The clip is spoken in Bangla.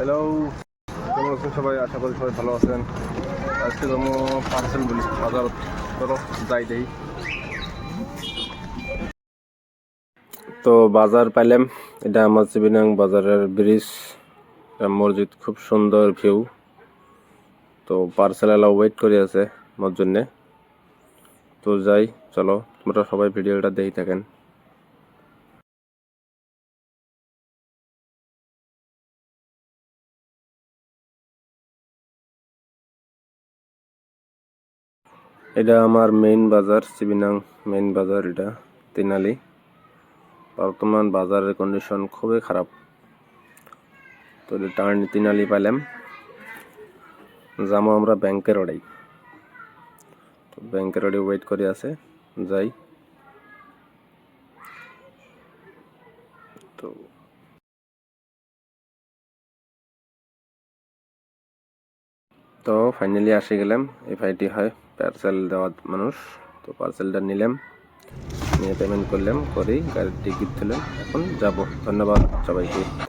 হ্যালো, কেমন আছেন সবাই? আশা করি সবাই ভালো আছেন। আজকে যেমন পার্সেল বলি বাজার করো যাই দেই। তো বাজার পাইলাম, এটা আমার চিবিনাং বাজারের ব্রিজ, মসজিদ, খুব সুন্দর ভিউ। তো পার্সেল এলা ওয়েট করে আছে আমার জন্যে। তো যাই, চলো তোমরা সবাই ভিডিওটা দেখে থাকেন। এটা আমার মেইন বাজার, চিবিনাং মেইন বাজার। এটা তিনালি। বর্তমান বাজারের কন্ডিশন খুবই খারাপ। তো টার্ন তিনালি পাইলাম, যাবো আমরা ব্যাংকের ওড়াই। তো ব্যাংকের ওড়ে ওয়েট করে আছে, যাই। তো তো ফাইনালি আসে গেলাম। এই ভাইটি হয় পার্সেল দেওয়ার মানুষ। তো পার্সেলটা নিলাম, নিয়ে পেমেন্ট করলাম, করেই গাড়ির টিকিট দিলাম। এখন যাব। ধন্যবাদ সবাইকে।